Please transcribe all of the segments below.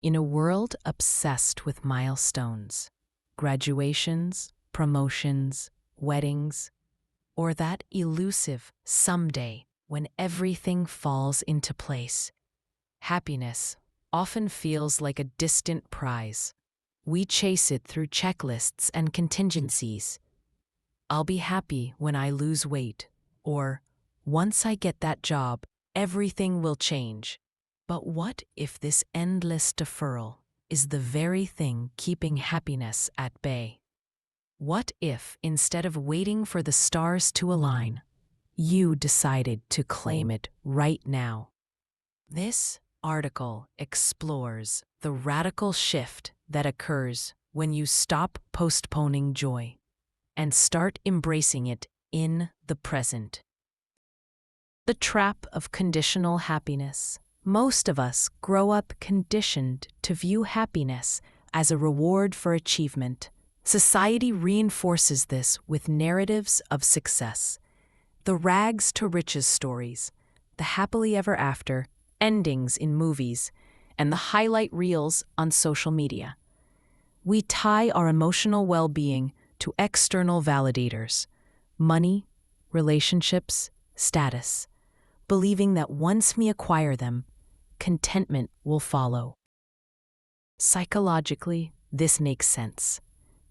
In a world obsessed with milestones, graduations, promotions, weddings, or that elusive someday when everything falls into place, happiness often feels like a distant prize. We chase it through checklists and contingencies. I'll be happy when I lose weight, or once I get that job, everything will change. But what if this endless deferral is the very thing keeping happiness at bay? What if, instead of waiting for the stars to align, you decided to claim it right now? This article explores the radical shift that occurs when you stop postponing joy and start embracing it in the present. The trap of conditional happiness. Most of us grow up conditioned to view happiness as a reward for achievement. Society reinforces this with narratives of success, the rags to riches stories, the happily ever after endings in movies, and the highlight reels on social media. We tie our emotional well-being to external validators, money, relationships, status, believing that once we acquire them, contentment will follow. Psychologically, this makes sense.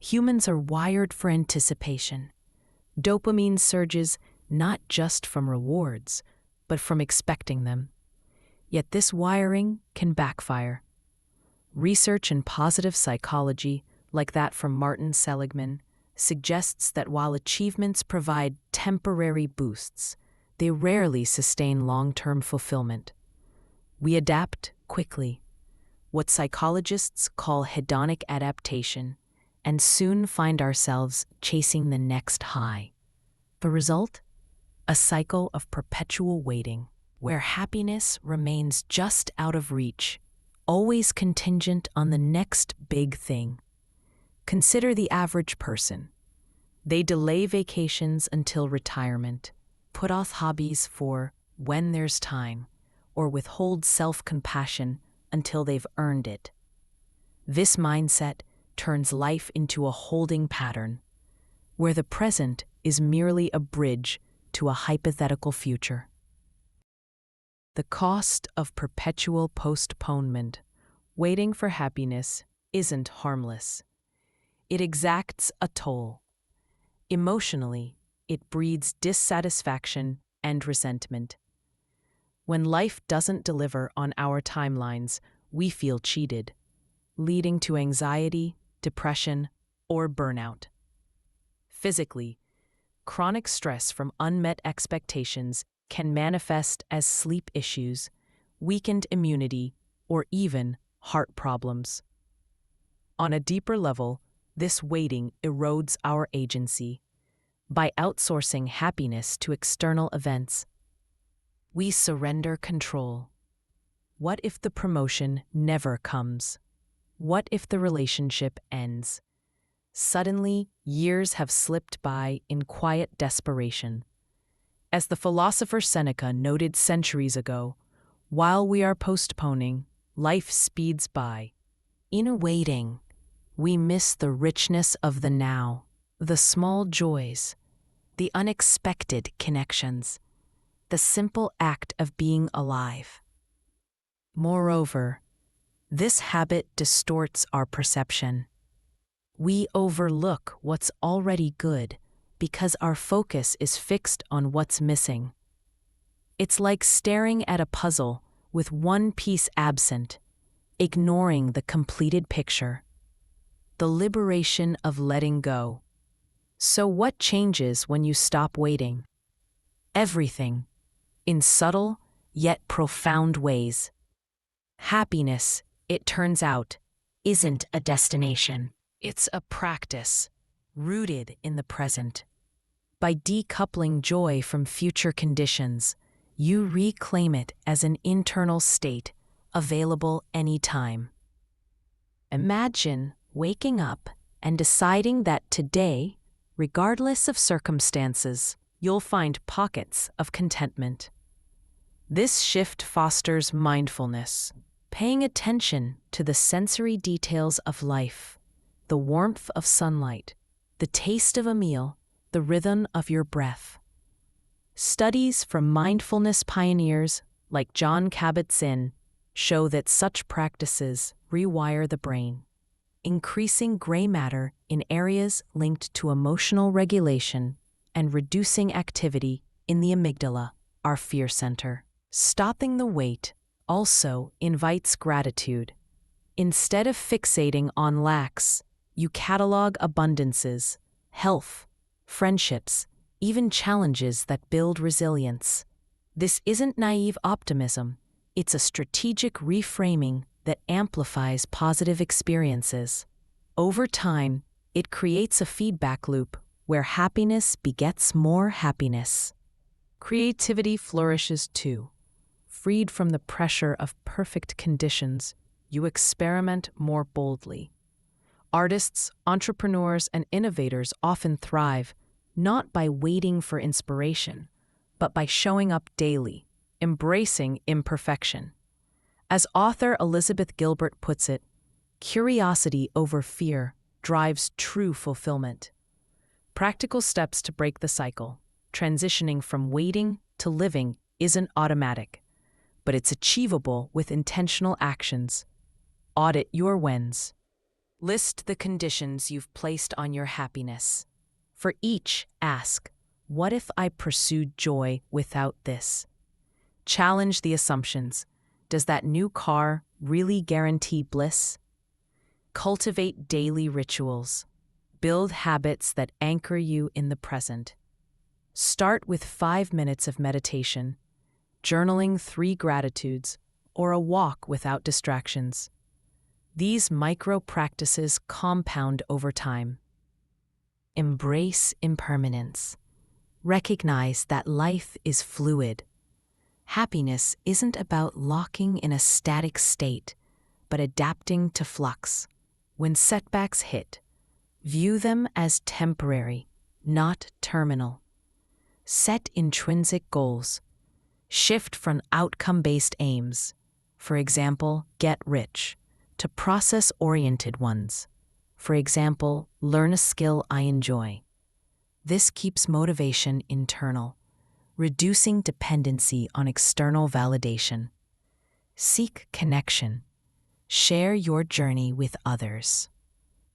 Humans are wired for anticipation. Dopamine surges not just from rewards, but from expecting them. Yet this wiring can backfire. Research in positive psychology, like that from Martin Seligman, suggests that while achievements provide temporary boosts, they rarely sustain long-term fulfillment. We adapt quickly, what psychologists call hedonic adaptation, and soon find ourselves chasing the next high. The result? A cycle of perpetual waiting, where happiness remains just out of reach, always contingent on the next big thing. Consider the average person. They delay vacations until retirement, put off hobbies for when there's time, or withhold self-compassion until they've earned it. This mindset turns life into a holding pattern, where the present is merely a bridge to a hypothetical future. The cost of perpetual postponement. Waiting for happiness isn't harmless. It exacts a toll. Emotionally, it breeds dissatisfaction and resentment. When life doesn't deliver on our timelines, we feel cheated, leading to anxiety, depression, or burnout. Physically, chronic stress from unmet expectations can manifest as sleep issues, weakened immunity, or even heart problems. On a deeper level, this waiting erodes our agency. By outsourcing happiness to external events, we surrender control. What if the promotion never comes? What if the relationship ends? Suddenly, years have slipped by in quiet desperation. As the philosopher Seneca noted centuries ago, while we are postponing, life speeds by. In waiting, we miss the richness of the now, the small joys, the unexpected connections, the simple act of being alive. Moreover, this habit distorts our perception. We overlook what's already good because our focus is fixed on what's missing. It's like staring at a puzzle with one piece absent, ignoring the completed picture. The liberation of letting go. So what changes when you stop waiting? Everything, in subtle yet profound ways. Happiness, it turns out, isn't a destination. It's a practice, rooted in the present. By decoupling joy from future conditions, you reclaim it as an internal state, available anytime. Imagine waking up and deciding that today, regardless of circumstances, you'll find pockets of contentment. This shift fosters mindfulness, paying attention to the sensory details of life, the warmth of sunlight, the taste of a meal, the rhythm of your breath. Studies from mindfulness pioneers like Jon Kabat-Zinn show that such practices rewire the brain, increasing gray matter in areas linked to emotional regulation and reducing activity in the amygdala, our fear center. Stopping the wait also invites gratitude. Instead of fixating on lacks, you catalog abundances, health, friendships, even challenges that build resilience. This isn't naive optimism, it's a strategic reframing that amplifies positive experiences. Over time, it creates a feedback loop where happiness begets more happiness. Creativity flourishes too. Freed from the pressure of perfect conditions, you experiment more boldly. Artists, entrepreneurs, and innovators often thrive not by waiting for inspiration, but by showing up daily, embracing imperfection. As author Elizabeth Gilbert puts it, curiosity over fear drives true fulfillment. Practical steps to break the cycle, transitioning from waiting to living, isn't automatic, but it's achievable with intentional actions. Audit your wins. List the conditions you've placed on your happiness. For each, ask, what if I pursued joy without this? Challenge the assumptions. Does that new car really guarantee bliss? Cultivate daily rituals. Build habits that anchor you in the present. Start with 5 minutes of meditation, journaling 3 gratitudes, or a walk without distractions. These micro practices compound over time. Embrace impermanence. Recognize that life is fluid. Happiness isn't about locking in a static state, but adapting to flux. When setbacks hit, view them as temporary, not terminal. Set intrinsic goals. Shift from outcome-based aims, for example, get rich, to process-oriented ones. For example, learn a skill I enjoy. This keeps motivation internal, reducing dependency on external validation. Seek connection. Share your journey with others.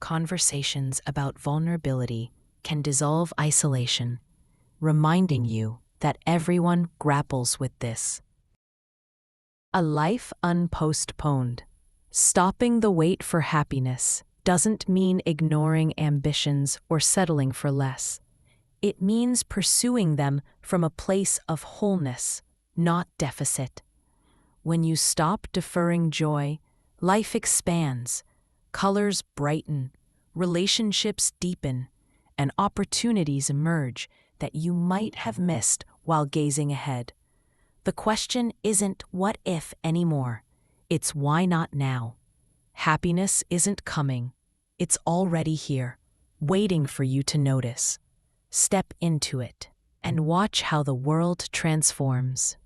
Conversations about vulnerability can dissolve isolation, reminding you that everyone grapples with this. A life unpostponed. Stopping the wait for happiness doesn't mean ignoring ambitions or settling for less. It means pursuing them from a place of wholeness, not deficit. When you stop deferring joy, life expands, colors brighten, relationships deepen, and opportunities emerge that you might have missed while gazing ahead. The question isn't what if anymore, it's why not now. Happiness isn't coming, it's already here, waiting for you to notice. Step into it and watch how the world transforms.